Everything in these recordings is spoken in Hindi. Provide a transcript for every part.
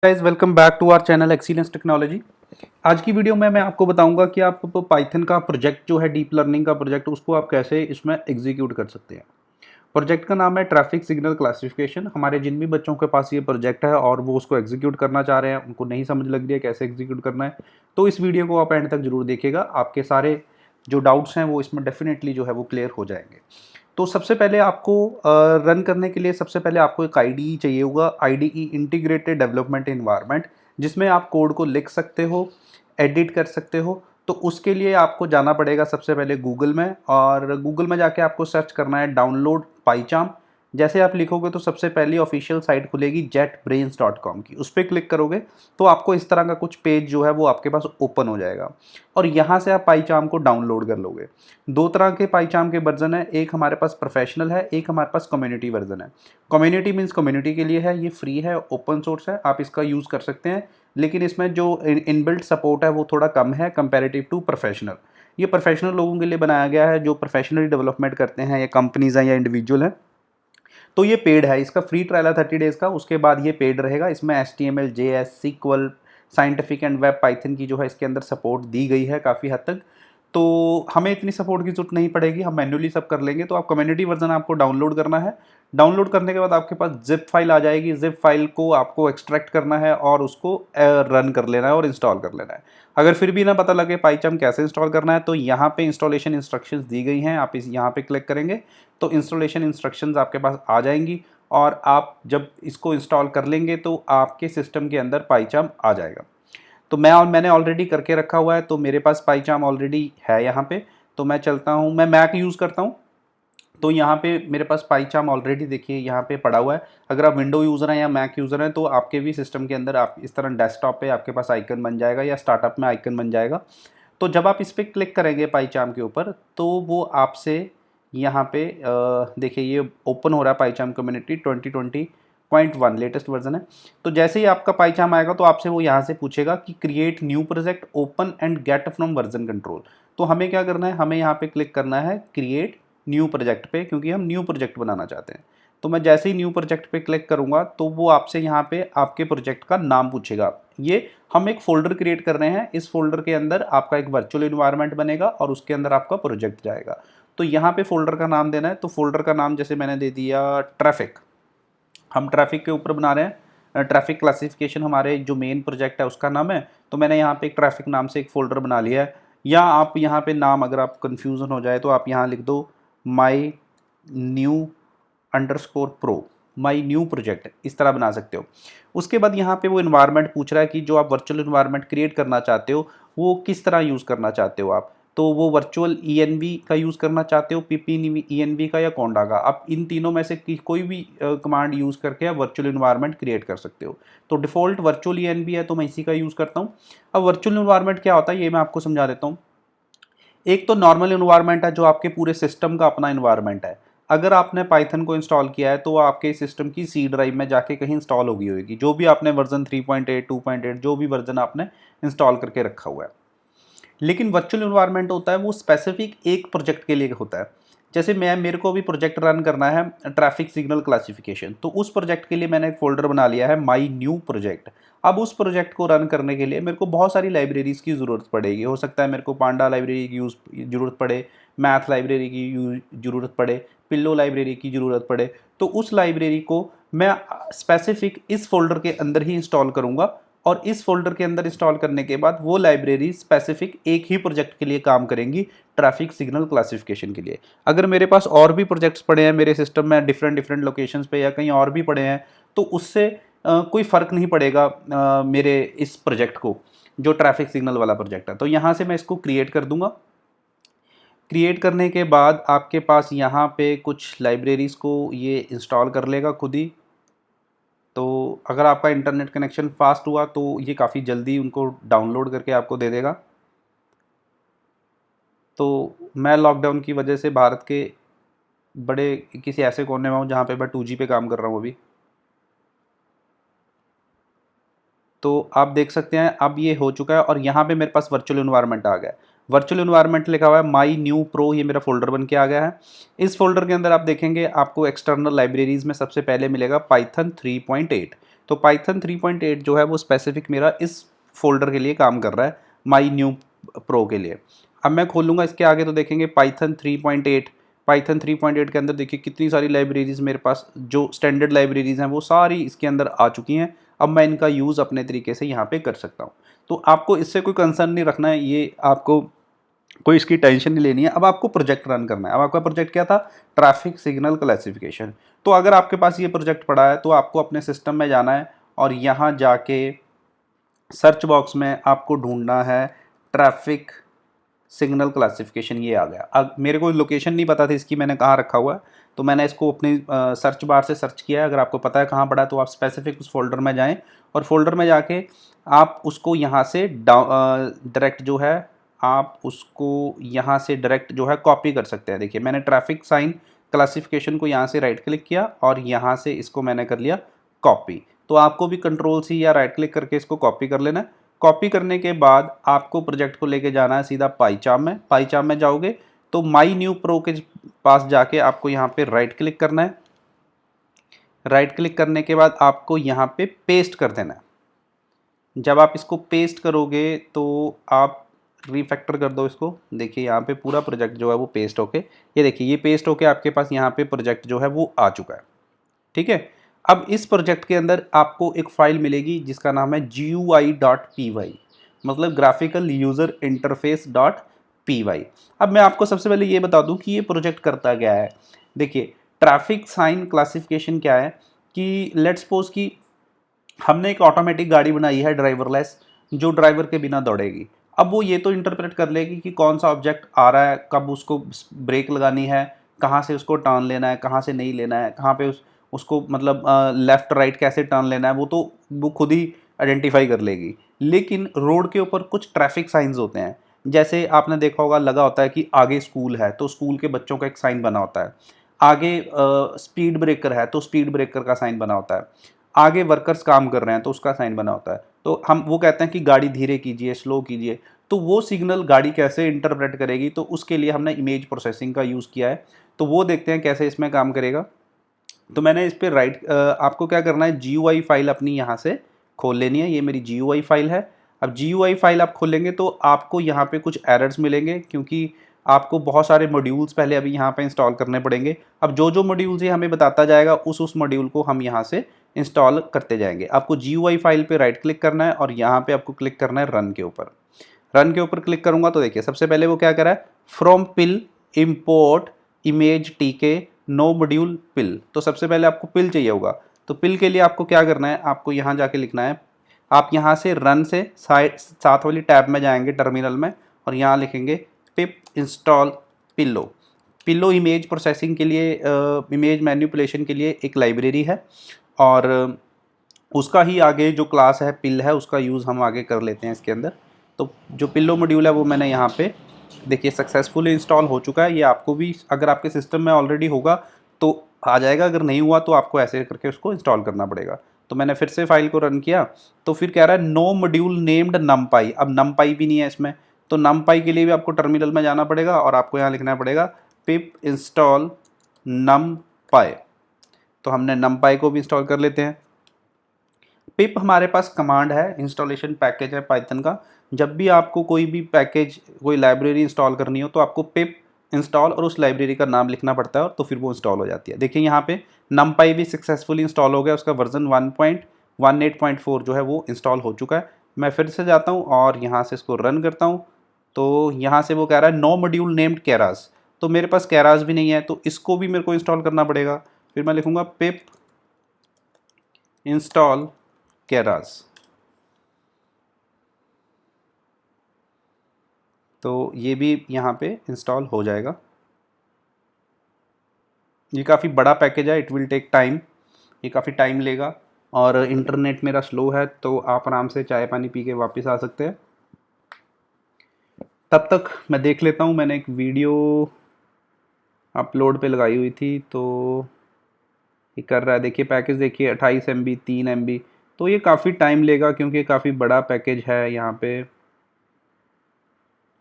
Guys welcome back to our channel excellence technology. आज की वीडियो में मैं आपको बताऊंगा कि आप पाइथन का प्रोजेक्ट जो है डीप लर्निंग का प्रोजेक्ट उसको आप कैसे इसमें एग्जीक्यूट कर सकते हैं। प्रोजेक्ट का नाम है ट्रैफिक सिग्नल क्लासिफिकेशन। हमारे जिन भी बच्चों के पास ये प्रोजेक्ट है और वो उसको एग्जीक्यूट करना चाह रहे हैं, उनको नहीं समझ लग रही है कैसे एग्जीक्यूट करना है, तो इस वीडियो को आप एंड तक जरूर देखिएगा। आपके सारे जो डाउट्स हैं वो इसमें डेफिनेटली जो है वो क्लियर हो जाएंगे। तो सबसे पहले आपको रन करने के लिए सबसे पहले आपको एक आईडीई चाहिए होगा, आईडीई इंटीग्रेटेड डेवलपमेंट एनवायरनमेंट, जिसमें आप कोड को लिख सकते हो, एडिट कर सकते हो। तो उसके लिए आपको जाना पड़ेगा सबसे पहले गूगल में, और गूगल में जाके आपको सर्च करना है डाउनलोड पाईचाम। जैसे आप लिखोगे तो सबसे पहली ऑफिशियल साइट खुलेगी jetbrains.com की, उस पर क्लिक करोगे तो आपको इस तरह का कुछ पेज जो है वो आपके पास ओपन हो जाएगा और यहाँ से आप पाईचाम को डाउनलोड कर लोगे। दो तरह के पाईचाम के वर्जन है, एक हमारे पास प्रोफेशनल है, एक हमारे पास कम्युनिटी वर्जन है। कम्युनिटी मीन्स कम्युनिटी के लिए है, ये फ्री है, ओपन सोर्स है, आप इसका यूज़ कर सकते हैं। लेकिन इसमें जो इनबिल्ट सपोर्ट है वो थोड़ा कम है कंपैरेटिव टू प्रोफेशनल। ये प्रोफेशनल लोगों के लिए बनाया गया है जो प्रोफेशनली डेवलपमेंट करते हैं, या कंपनीज हैं या इंडिविजुअल हैं। तो ये पेड है, इसका फ्री ट्रायल है 30 डेज़ का, उसके बाद ये पेड रहेगा। इसमें HTML, JS, SQL, scientific and web Python की जो है इसके अंदर सपोर्ट दी गई है काफ़ी हद तक। तो हमें इतनी सपोर्ट की जरूरत नहीं पड़ेगी, हम मैन्युअली सब कर लेंगे। तो आप कम्युनिटी वर्जन आपको डाउनलोड करना है। डाउनलोड करने के बाद आपके पास जिप फाइल आ जाएगी, जिप फाइल को आपको एक्सट्रैक्ट करना है और उसको रन कर लेना है और इंस्टॉल कर लेना है। अगर फिर भी ना पता लगे पाईचाम कैसे इंस्टॉल करना है, तो यहाँ पे इंस्टॉलेशन इंस्ट्रक्शंस दी गई हैं, आप इस यहाँ पे क्लिक करेंगे तो इंस्टॉलेशन इंस्ट्रक्शंस आपके पास आ जाएंगी और आप जब इसको इंस्टॉल कर लेंगे तो आपके सिस्टम के अंदर पाईचाम आ जाएगा। तो मैंने ऑलरेडी करके रखा हुआ है, तो मेरे पास पाईचाम ऑलरेडी है यहाँ पे। तो मैं चलता हूँ, मैं मैक यूज़ करता हूँ, तो यहाँ पे मेरे पास पाईचाम ऑलरेडी देखिए यहाँ पे पड़ा हुआ है। अगर आप विंडो यूज़र हैं या मैक यूज़र हैं तो आपके भी सिस्टम के अंदर आप इस तरह डेस्कटॉप पे आपके पास आइकन बन जाएगा या स्टार्टअप में आइकन बन जाएगा। तो जब आप इस पर क्लिक करेंगे पाईचाम के ऊपर तो वो आपसे यहाँ पे देखिए ये ओपन हो रहा है पाईचाम कम्युनिटी 2020.1 लेटेस्ट वर्जन है। तो जैसे ही आपका पाईचाम आएगा तो आपसे वो यहाँ से पूछेगा कि create new project, open and get from version control. तो हमें क्या करना है, हमें यहाँ पे क्लिक करना है क्रिएट न्यू प्रोजेक्ट पे, क्योंकि हम न्यू प्रोजेक्ट बनाना चाहते हैं। तो मैं जैसे ही न्यू प्रोजेक्ट पे क्लिक करूँगा तो वो आपसे यहाँ पे आपके प्रोजेक्ट का नाम पूछेगा। ये हम एक फ़ोल्डर क्रिएट कर रहे हैं, इस फोल्डर के अंदर आपका एक वर्चुअल इन्वायरमेंट बनेगा और उसके अंदर आपका प्रोजेक्ट जाएगा। तो यहाँ पे फोल्डर का नाम देना है, तो फोल्डर का नाम जैसे मैंने दे दिया ट्रैफिक। हम ट्रैफिक के ऊपर बना रहे हैं, ट्रैफिक क्लासिफिकेशन हमारे जो मेन प्रोजेक्ट है उसका नाम है। तो मैंने यहाँ पे एक ट्रैफिक नाम से एक फ़ोल्डर बना लिया है। या आप यहाँ पे नाम अगर आप कन्फ्यूज़न हो जाए तो आप यहाँ लिख दो my new underscore pro, my new project, इस तरह बना सकते हो। उसके बाद यहाँ पे वो इन्वायरमेंट पूछ रहा है कि जो आप वर्चुअल इन्वायरमेंट क्रिएट करना चाहते हो वो किस तरह यूज़ करना चाहते हो आप। तो वो वर्चुअल ENV का यूज़ करना चाहते हो, PPENV का, या कोंडा का। आप इन तीनों में से कोई भी कमांड यूज़ करके आप वर्चुअल इन्वायरमेंट क्रिएट कर सकते हो। तो डिफ़ॉल्ट वर्चुअल ENV है तो मैं इसी का यूज़ करता हूँ। अब वर्चुअल इन्वायरमेंट क्या होता है ये मैं आपको समझा देता हूँ। एक तो नॉर्मल इन्वायरमेंट है जो आपके पूरे सिस्टम का अपना इन्वायरमेंट है। अगर आपने पाइथन को इंस्टॉल किया है तो वो आपके सिस्टम की सी ड्राइव में जाके कहीं इंस्टॉल होगी होगी, जो भी आपने वर्जन 3.8 2.8 जो भी वर्जन आपने इंस्टॉल करके रखा हुआ है। लेकिन वर्चुअल इन्वायरमेंट होता है वो स्पेसिफिक एक प्रोजेक्ट के लिए होता है। जैसे मेरे को भी प्रोजेक्ट रन करना है ट्रैफिक सिग्नल क्लासिफिकेशन, तो उस प्रोजेक्ट के लिए मैंने एक फ़ोल्डर बना लिया है माई न्यू प्रोजेक्ट। अब उस प्रोजेक्ट को रन करने के लिए मेरे को बहुत सारी लाइब्रेरीज़ की ज़रूरत पड़ेगी। हो सकता है मेरे को पांडा लाइब्रेरी की ज़रूरत पड़े, मैथ लाइब्रेरी की ज़रूरत पड़े, पिल्लो लाइब्रेरी की ज़रूरत पड़े। तो उस लाइब्रेरी को मैं स्पेसिफिक इस फोल्डर के अंदर ही इंस्टॉल करूँगा, और इस फोल्डर के अंदर इंस्टॉल करने के बाद वो लाइब्रेरी स्पेसिफिक एक ही प्रोजेक्ट के लिए काम करेंगी, ट्रैफिक सिग्नल क्लासिफिकेशन के लिए। अगर मेरे पास और भी प्रोजेक्ट्स पड़े हैं मेरे सिस्टम में डिफरेंट लोकेशंस पे या कहीं और भी पड़े हैं तो उससे कोई फ़र्क नहीं पड़ेगा मेरे इस प्रोजेक्ट को, जो ट्रैफिक सिग्नल वाला प्रोजेक्ट है। तो यहाँ से मैं इसको क्रिएट कर दूंगा। क्रिएट करने के बाद आपके पास यहाँ पे कुछ लाइब्रेरीज़ को ये इंस्टॉल कर लेगा खुद ही। तो अगर आपका इंटरनेट कनेक्शन फास्ट हुआ तो ये काफ़ी जल्दी उनको डाउनलोड करके आपको दे देगा। तो मैं लॉकडाउन की वजह से भारत के बड़े किसी ऐसे कोने में हूँ जहाँ पे मैं 2G पे काम कर रहा हूँ अभी। तो आप देख सकते हैं अब ये हो चुका है और यहाँ पे मेरे पास वर्चुअल इन्वायरमेंट आ गया है। वर्चुअल इन्वायरमेंट लिखा हुआ है माई न्यू प्रो, ये मेरा फोल्डर बन के आ गया है। इस फोल्डर के अंदर आप देखेंगे आपको एक्सटर्नल लाइब्रेरीज़ में सबसे पहले मिलेगा पाइथन 3.8। तो पाइथन 3.8 जो है वो स्पेसिफिक मेरा इस फोल्डर के लिए काम कर रहा है, माई न्यू प्रो के लिए। अब मैं खोलूँगा इसके आगे तो देखेंगे पाइथन 3.8। पाइथन 3.8 के अंदर देखिए कितनी सारी लाइब्रेरीज़ मेरे पास जो स्टैंडर्ड लाइब्रेरीज़ हैं वो सारी इसके अंदर आ चुकी हैं। अब मैं इनका यूज़ अपने तरीके से यहाँ पे कर सकता हूँ। तो आपको इससे कोई कंसर्न नहीं रखना है, ये आपको कोई इसकी टेंशन नहीं लेनी है। अब आपको प्रोजेक्ट रन करना है। अब आपका प्रोजेक्ट क्या था? Traffic signal classification. तो अगर आपके पास ये प्रोजेक्ट पड़ा है तो आपको अपने सिस्टम में जाना है और यहाँ जाके सर्च बॉक्स में आपको ढूंढना है ट्रैफिक सिग्नल क्लासिफिकेशन। ये आ गया। अब मेरे को लोकेशन नहीं पता थी इसकी, मैंने कहाँ रखा हुआ है, तो मैंने इसको अपनी सर्च बार से सर्च किया है। अगर आपको पता है कहाँ पड़ा है तो आप स्पेसिफिक उस फोल्डर में जाएं और फोल्डर में जाके आप उसको यहाँ से डायरेक्ट जो है आप उसको यहाँ से डायरेक्ट जो है कॉपी कर सकते हैं। देखिए मैंने ट्रैफिक साइन क्लासिफिकेशन को यहाँ से राइट क्लिक किया और यहाँ से इसको मैंने कर लिया कॉपी। तो आपको भी कंट्रोल सी या राइट क्लिक करके इसको कॉपी कर लेना है। कॉपी करने के बाद आपको प्रोजेक्ट को लेके जाना है सीधा पाईचार्म में। पाईचार्म में जाओगे तो माई न्यू प्रो के पास जाके आपको यहाँ पे राइट क्लिक करना है। राइट क्लिक करने के बाद आपको यहाँ पे पेस्ट कर देना है। जब आप इसको पेस्ट करोगे तो आप रिफैक्टर कर दो इसको। देखिए यहाँ पे पूरा प्रोजेक्ट जो है वो पेस्ट होके, ये देखिए ये पेस्ट होके आपके पास यहाँ पे प्रोजेक्ट जो है वो आ चुका है। ठीक है। अब इस प्रोजेक्ट के अंदर आपको एक फाइल मिलेगी जिसका नाम है GUI.py, मतलब graphical user interface dot py। अब मैं आपको सबसे पहले ये बता दूं कि ये प्रोजेक्ट करता क्या है। देखिए ट्रैफिक साइन क्लासिफिकेशन क्या है कि लेट्स सपोज कि हमने एक ऑटोमेटिक गाड़ी बनाई है ड्राइवरलेस, जो ड्राइवर के बिना दौड़ेगी। अब वो ये तो इंटरप्रेट कर लेगी कि कौन सा ऑब्जेक्ट आ रहा है, कब उसको ब्रेक लगानी है, कहाँ से उसको टर्न लेना है, कहाँ से नहीं लेना है, कहाँ पे उसको मतलब लेफ़्ट राइट कैसे टर्न लेना है, वो खुद ही आइडेंटिफाई कर लेगी। लेकिन रोड के ऊपर कुछ ट्रैफिक साइंस होते हैं, जैसे आपने देखा होगा लगा होता है कि आगे स्कूल है तो स्कूल के बच्चों का एक साइन बना होता है, आगे स्पीड ब्रेकर है तो स्पीड ब्रेकर का साइन बना होता है, आगे वर्कर्स काम कर रहे हैं तो उसका साइन बना होता है। तो हम वो कहते हैं कि गाड़ी धीरे कीजिए, स्लो कीजिए। तो वो सिग्नल गाड़ी कैसे इंटरप्रेट करेगी, तो उसके लिए हमने इमेज प्रोसेसिंग का यूज़ किया है। तो वो देखते हैं कैसे इसमें काम करेगा। तो मैंने इस पर आपको क्या करना है, GUI फाइल अपनी यहाँ से खोल लेनी है। ये मेरी GUI फाइल है। अब GUI फाइल आप खोलेंगे तो आपको यहाँ पे कुछ एरर्स मिलेंगे क्योंकि आपको बहुत सारे मॉड्यूल्स पहले अभी यहाँ पे इंस्टॉल करने पड़ेंगे। अब जो जो मॉड्यूल्स ये हमें बताता जाएगा उस मॉड्यूल को हम यहाँ से इंस्टॉल करते जाएंगे। आपको GUI फाइल पे राइट क्लिक करना है और यहाँ पे आपको क्लिक करना है रन के ऊपर। रन के ऊपर क्लिक करूँगा तो देखिए सबसे पहले वो क्या करा है, from PIL import image TK no module PIL. तो सबसे पहले आपको पिल चाहिए होगा। तो पिल के लिए आपको क्या करना है, आपको यहाँ जाके लिखना है, आप यहाँ से रन से साथ वाली टैब में जाएंगे टर्मिनल में और यहाँ लिखेंगे पिप install pillow. Pillow image processing के लिए, इमेज मैनिपुलेशन के लिए एक लाइब्रेरी है और उसका ही आगे जो क्लास है पिल है उसका यूज़ हम आगे कर लेते हैं इसके अंदर। तो जो पिल्लो मॉड्यूल है वो मैंने यहाँ पे देखिए सक्सेसफुली इंस्टॉल हो चुका है। ये आपको भी अगर आपके सिस्टम में ऑलरेडी होगा तो आ जाएगा, अगर नहीं हुआ तो आपको ऐसे करके उसको इंस्टॉल करना पड़ेगा। तो मैंने फिर से फाइल को रन किया तो फिर कह रहा है नो मॉड्यूल नेम्ड नमपाई। अब नमपाई भी नहीं है इसमें, तो नमपाई के लिए भी आपको टर्मिनल में जाना पड़ेगा और आपको यहाँ लिखना पड़ेगा पिप इंस्टॉल नमपाई। तो हमने नमपाई को भी इंस्टॉल कर लेते हैं। पिप हमारे पास कमांड है, इंस्टॉलेशन पैकेज है पाइथन का। जब भी आपको कोई भी पैकेज, कोई लाइब्रेरी इंस्टॉल करनी हो तो आपको पिप इंस्टॉल और उस लाइब्रेरी का नाम लिखना पड़ता है तो फिर वो इंस्टॉल हो जाती है। देखिए यहाँ पे नमपाई भी सक्सेसफुली इंस्टॉल हो गया, उसका वर्जन 1.18.4 जो है वो इंस्टॉल हो चुका है। मैं फिर से जाता हूँ और यहाँ से इसको रन करता हूँ तो यहाँ से वो कह रहा है नो मॉड्यूल नेम्ड केरास। तो मेरे पास केरास भी नहीं है तो इसको भी मेरे को इंस्टॉल करना पड़ेगा। फिर मैं लिखूँगा पिप इंस्टॉल केरास। तो ये भी यहाँ पे इंस्टॉल हो जाएगा। ये काफ़ी बड़ा पैकेज है, इट विल टेक टाइम, ये काफ़ी टाइम लेगा और इंटरनेट मेरा स्लो है तो आप आराम से चाय पानी पी के वापस आ सकते हैं। तब तक मैं देख लेता हूँ, मैंने एक वीडियो अपलोड पे लगाई हुई थी तो ये कर रहा है। देखिए पैकेज देखिए 28 MB 3 MB, तो ये काफ़ी टाइम लेगा क्योंकि काफ़ी बड़ा पैकेज है यहाँ पे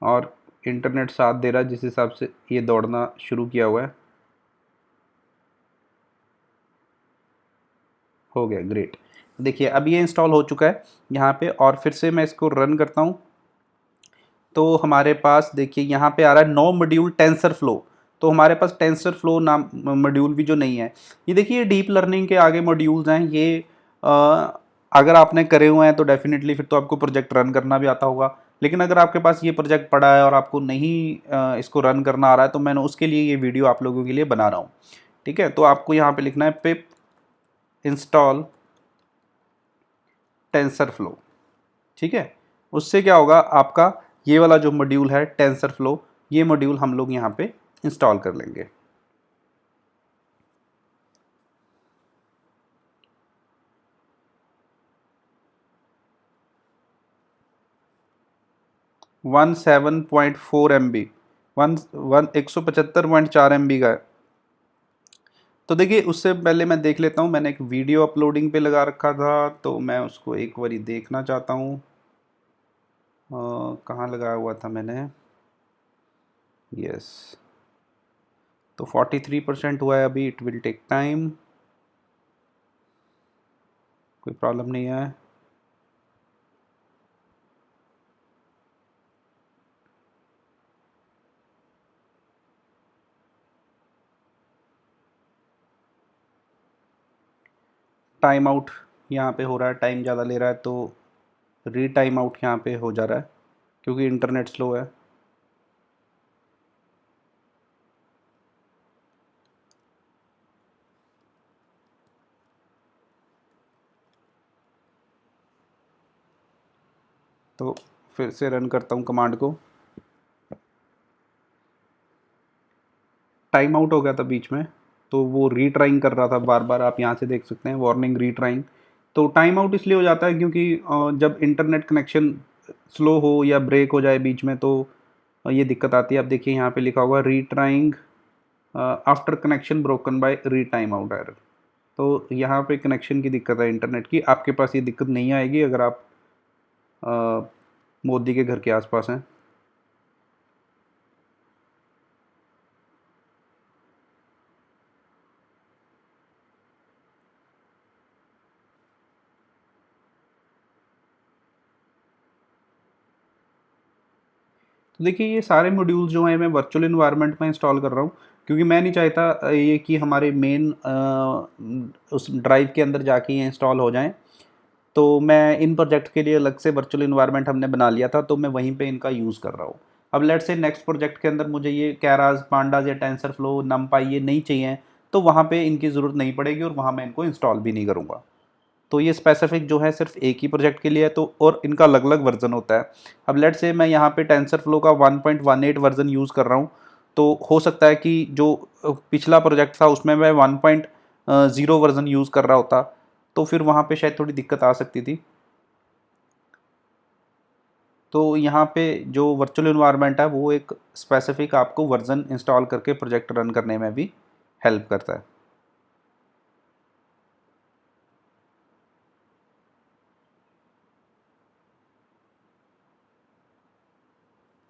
और इंटरनेट साथ दे रहा है जिस हिसाब से ये दौड़ना शुरू किया हुआ है। हो गया, ग्रेट। देखिए अब ये इंस्टॉल हो चुका है यहाँ पे, और फिर से मैं इसको रन करता हूँ तो हमारे पास देखिए यहाँ पे आ रहा है नो मॉड्यूल टेंसर फ्लो। तो हमारे पास टेंसर फ्लो नाम मॉड्यूल भी जो नहीं है। ये देखिए डीप लर्निंग के आगे मॉड्यूल्स हैं ये। अगर आपने करे हुए हैं तो डेफिनेटली फिर तो आपको प्रोजेक्ट रन करना भी आता होगा। लेकिन अगर आपके पास ये प्रोजेक्ट पड़ा है और आपको नहीं इसको रन करना आ रहा है तो मैंने उसके लिए ये वीडियो आप लोगों के लिए बना रहा हूँ। ठीक है, तो आपको यहाँ पे लिखना है पिप इंस्टॉल टेंसर फ्लो। ठीक है, उससे क्या होगा आपका ये वाला जो मॉड्यूल है टेंसर फ्लो, ये मॉड्यूल हम लोग यहाँ पे इंस्टॉल कर लेंगे। One 7.4 MB, one one 175.4 MB का है। तो देखिए उससे पहले मैं देख लेता हूँ, मैंने एक वीडियो अपलोडिंग पे लगा रखा था तो मैं उसको एक बारी देखना चाहता हूँ। कहाँ लगाया हुआ था मैंने, यस। तो 43% हुआ है अभी, इट विल टेक टाइम, कोई प्रॉब्लम नहीं है। टाइम आउट यहाँ पे हो रहा है, टाइम ज़्यादा ले रहा है तो री टाइम आउट यहाँ पे हो जा रहा है क्योंकि इंटरनेट स्लो है। तो फिर से रन करता हूँ कमांड को। टाइम आउट हो गया था बीच में तो वो रीट्राइंग कर रहा था बार बार, आप यहाँ से देख सकते हैं वार्निंग रीट्राइंग। तो टाइम आउट इसलिए हो जाता है क्योंकि जब इंटरनेट कनेक्शन स्लो हो या ब्रेक हो जाए बीच में तो ये दिक्कत आती है। आप देखिए यहाँ पे लिखा हुआ रीट्राइंग आफ्टर कनेक्शन ब्रोकन बाय री टाइम आउट एरर। तो यहाँ पे कनेक्शन की दिक्कत है इंटरनेट की, आपके पास ये दिक्कत नहीं आएगी अगर आप मोदी के घर के आसपास हैं। तो देखिए ये सारे मॉड्यूल्स जो हैं मैं वर्चुअल इन्वायरमेंट में इंस्टॉल कर रहा हूँ क्योंकि मैं नहीं चाहता ये कि हमारे मेन उस ड्राइव के अंदर जाके ये इंस्टॉल हो जाएं। तो मैं इन प्रोजेक्ट के लिए अलग से वर्चुअल इन्वायरमेंट हमने बना लिया था तो मैं वहीं पे इनका यूज़ कर रहा हूँ। अब लेट से नेक्स्ट प्रोजेक्ट के अंदर मुझे ये कैराज पांडाज या टेंसर फ्लो नमपाई ये नहीं चाहिए तो वहाँ पे इनकी ज़रूरत नहीं पड़ेगी और वहाँ मैं इनको इंस्टॉल भी नहीं करूँगा। तो ये स्पेसिफिक जो है सिर्फ एक ही प्रोजेक्ट के लिए है, तो और इनका अलग अलग वर्जन होता है। अब लेट से मैं यहाँ पे टेंसर फ्लो का 1.18 वर्जन यूज़ कर रहा हूँ तो हो सकता है कि जो पिछला प्रोजेक्ट था उसमें मैं 1.0 वर्जन यूज़ कर रहा होता तो फिर वहाँ पे शायद थोड़ी दिक्कत आ सकती थी। तो यहाँ पे जो वर्चुअल इन्वायरमेंट है वो एक स्पेसिफिक आपको वर्जन इंस्टॉल करके प्रोजेक्ट रन करने में भी हेल्प करता है।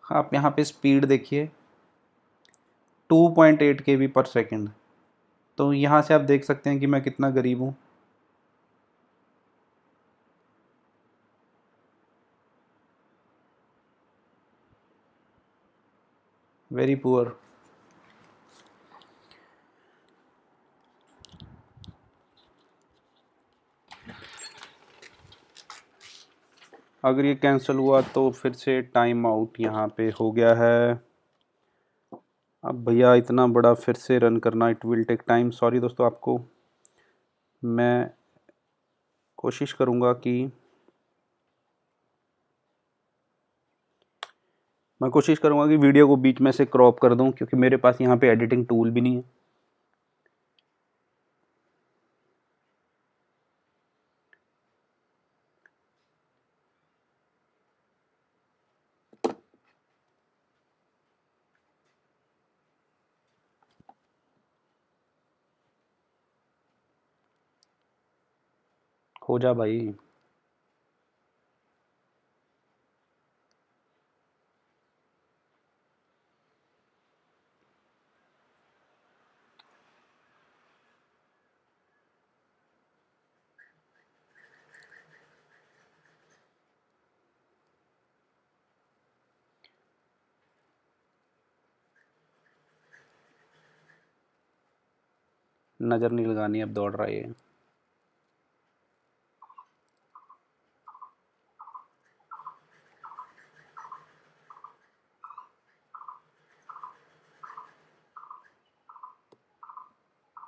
आप यहाँ पे स्पीड देखिए 2.8 KB/सेकेंड। तो यहाँ से आप देख सकते हैं कि मैं कितना गरीब हूँ। Very poor. अगर ये कैंसिल हुआ तो फिर से टाइम आउट यहाँ पे हो गया है। अब भैया इतना बड़ा फिर से रन करना, it will take time. Sorry दोस्तों, आपको मैं कोशिश करूँगा कि वीडियो को बीच में से क्रॉप कर दूं क्योंकि मेरे पास यहाँ पे एडिटिंग टूल भी नहीं है। हो जा भाई। नज़र नहीं लगानी, अब दौड़ रहा है ये।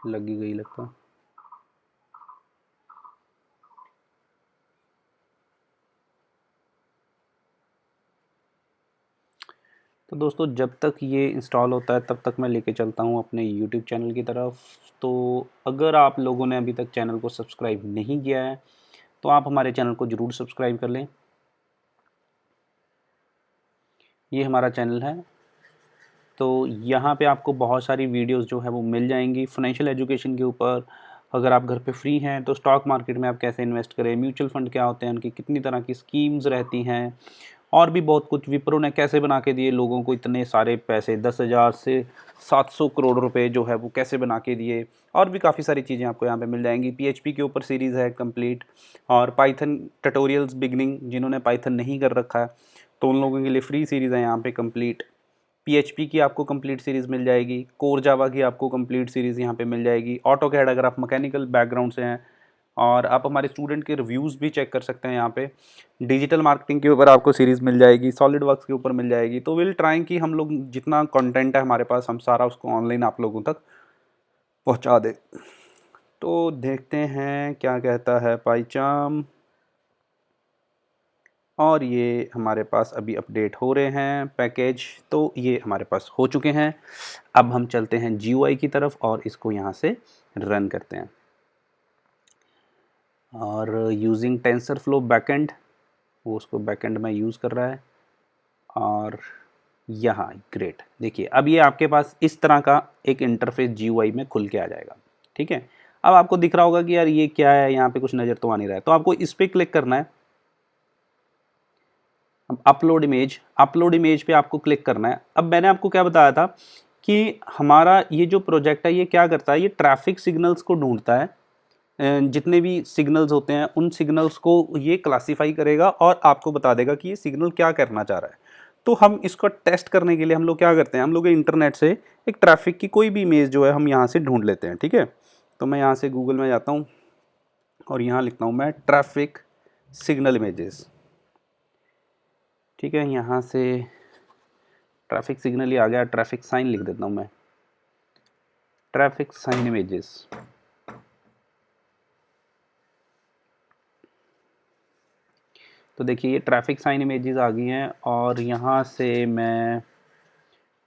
लगी गई लगता। तो दोस्तों जब तक ये इंस्टॉल होता है तब तक मैं लेके चलता हूँ अपने यूट्यूब चैनल की तरफ। तो अगर आप लोगों ने अभी तक चैनल को सब्सक्राइब नहीं किया है तो आप हमारे चैनल को ज़रूर सब्सक्राइब कर लें। ये हमारा चैनल है। तो यहाँ पे आपको बहुत सारी वीडियोस जो है वो मिल जाएंगी फाइनेंशियल एजुकेशन के ऊपर। अगर आप घर पे फ्री हैं तो स्टॉक मार्केट में आप कैसे इन्वेस्ट करें, म्यूचुअल फंड क्या होते हैं, उनकी कितनी तरह की स्कीम्स रहती हैं, और भी बहुत कुछ। विप्रो ने कैसे बना के दिए लोगों को इतने सारे पैसे, 10,000 से 700 करोड़ रुपए जो है वो कैसे बना के दिए, और भी काफ़ी सारी चीज़ें आपको यहाँ पे मिल जाएंगी। पीएचपी के ऊपर सीरीज़ है कंप्लीट, और पाइथन ट्यूटोरियल्स बिगनिंग, जिन्होंने पाइथन नहीं कर रखा है तो उन लोगों के लिए फ्री सीरीज़ है यहाँ पे कंप्लीट। पीएचपी की आपको कंप्लीट सीरीज़ मिल जाएगी, कोर जावा की आपको कंप्लीट सीरीज़ यहाँ पे मिल जाएगी, ऑटो कैड अगर आप मैकेनिकल बैकग्राउंड से हैं, और आप हमारे स्टूडेंट के रिव्यूज़ भी चेक कर सकते हैं यहाँ पे। डिजिटल मार्केटिंग के ऊपर आपको सीरीज़ मिल जाएगी, सॉलिड वर्क्स के ऊपर मिल जाएगी। तो विल ट्राइंग कि हम लोग जितना कंटेंट है हमारे पास हम सारा उसको ऑनलाइन आप लोगों तक पहुँचा दें। तो देखते हैं क्या कहता है पाईचाम। और ये हमारे पास अभी अपडेट हो रहे हैं पैकेज, तो ये हमारे पास हो चुके हैं। अब हम चलते हैं GUI की तरफ और इसको यहाँ से रन करते हैं। और यूजिंग टेंसर फ्लो बैकेंड, वो उसको बैकेंड में यूज़ कर रहा है। और यहाँ ग्रेट, देखिए अब ये आपके पास इस तरह का एक इंटरफेस GUI में खुल के आ जाएगा। ठीक है, अब आपको दिख रहा होगा कि यार ये क्या है, यहाँ पे कुछ नज़र तो आ नहीं रहा है। तो आपको इस पर क्लिक करना है। अब अपलोड इमेज पे आपको क्लिक करना है। अब मैंने आपको क्या बताया था कि हमारा ये जो प्रोजेक्ट है ये क्या करता है, ये ट्रैफिक सिग्नल्स को ढूंढता है। जितने भी सिग्नल्स होते हैं उन सिग्नल्स को ये क्लासीफाई करेगा और आपको बता देगा कि ये सिग्नल क्या करना चाह रहा है। तो हम इसको टेस्ट करने के लिए हम लोग क्या करते हैं, हम लोग इंटरनेट से एक ट्रैफिक की कोई भी इमेज जो है हम यहाँ से ढूंढ लेते हैं। ठीक है, तो मैं यहाँ से गूगल में जाता हूँ और यहाँ लिखता हूँ मैं ट्रैफिक सिग्नल इमेजेस। ठीक है, यहाँ से ट्रैफिक सिग्नल ही आ गया, ट्रैफिक साइन लिख देता हूँ मैं, ट्रैफिक साइन इमेजेस। तो देखिए ये ट्रैफिक साइन इमेजेस आ गई हैं, और यहाँ से मैं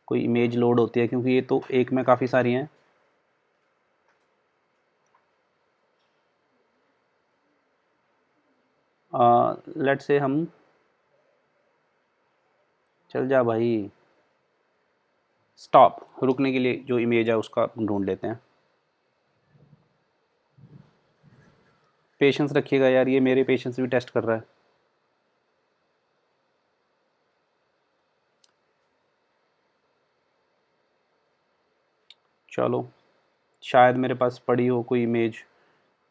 कोई इमेज लोड होती है, क्योंकि ये तो एक में काफ़ी सारी हैं। लेट्स से हम, चल जा भाई, स्टॉप, रुकने के लिए जो इमेज है उसका ढूंढ लेते हैं। पेशेंस रखिएगा यार, ये मेरे पेशेंस भी टेस्ट कर रहा है। चलो, शायद मेरे पास पड़ी हो कोई इमेज,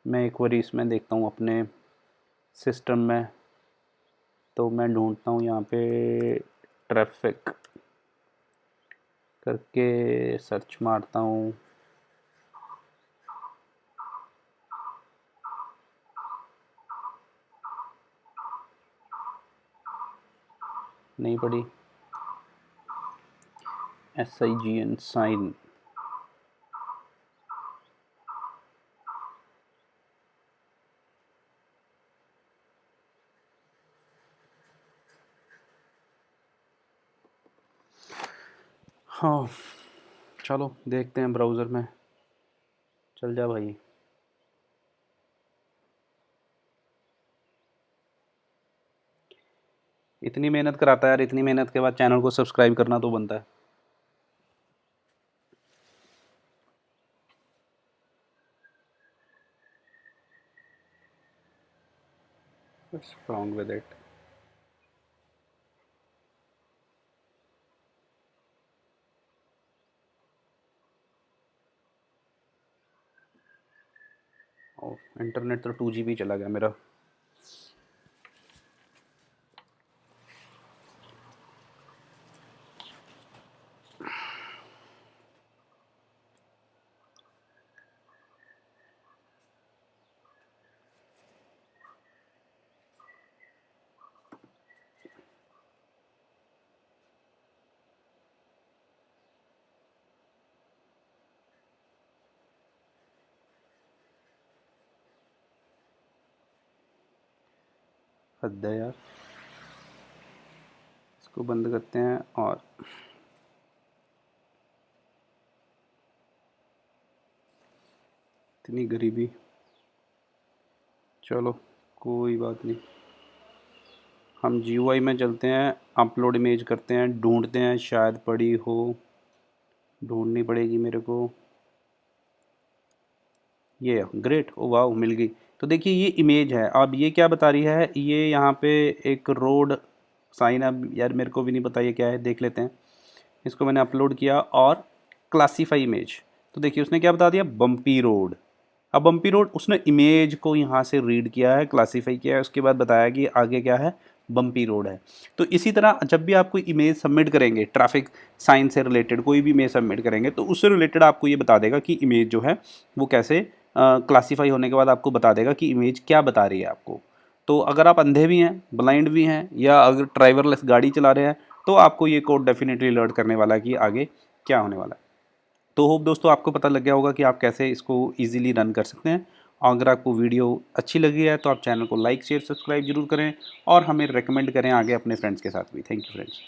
मैं एक बार इसमें देखता हूँ अपने सिस्टम में। तो मैं ढूंढता हूँ यहाँ पे ट्रैफिक करके सर्च मारता हूँ। नहीं पड़ी, SIGN साइन। हाँ चलो देखते हैं ब्राउज़र में, चल जा भाई। इतनी मेहनत कराता है यार, इतनी मेहनत के बाद चैनल को सब्सक्राइब करना तो बनता है। What's wrong with it? Internet तो 2 GB चला गया मेरा। हद है यार। इसको बंद करते हैं और इतनी गरीबी, चलो कोई बात नहीं। हम GUI में चलते हैं, अपलोड इमेज करते हैं, ढूंढते हैं, शायद पड़ी हो, ढूंढनी पड़ेगी मेरे को। ये ग्रेट, ओ वाह मिल गई। तो देखिए ये इमेज है। अब ये क्या बता रही है, ये यहाँ पे एक रोड साइन, अब यार मेरे को भी नहीं पता ये क्या है, देख लेते हैं। इसको मैंने अपलोड किया और क्लासीफाई इमेज, तो देखिए उसने क्या बता दिया, बम्पी रोड। अब बम्पी रोड उसने इमेज को यहाँ से रीड किया है, क्लासीफाई किया है, उसके बाद बताया कि आगे क्या है, बम्पी रोड है। तो इसी तरह जब भी आप कोई इमेज सबमिट करेंगे, ट्रैफिक साइन से रिलेटेड कोई भी इमेज सबमिट करेंगे, तो उससे रिलेटेड आपको ये बता देगा कि इमेज जो है वो कैसे क्लासीफाई होने के बाद आपको बता देगा कि इमेज क्या बता रही है आपको। तो अगर आप अंधे भी हैं, ब्लाइंड भी हैं, या अगर ड्राइवरलेस गाड़ी चला रहे हैं, तो आपको ये कोड डेफिनेटली अलर्ट करने वाला है कि आगे क्या होने वाला है। तो होप दोस्तों आपको पता लग गया होगा कि आप कैसे इसको इजीली रन कर सकते हैं। और अगर आपको वीडियो अच्छी लगी है तो आप चैनल को लाइक शेयर सब्सक्राइब जरूर करें और हमें रेकमेंड करें आगे अपने फ्रेंड्स के साथ भी। Thank you friends.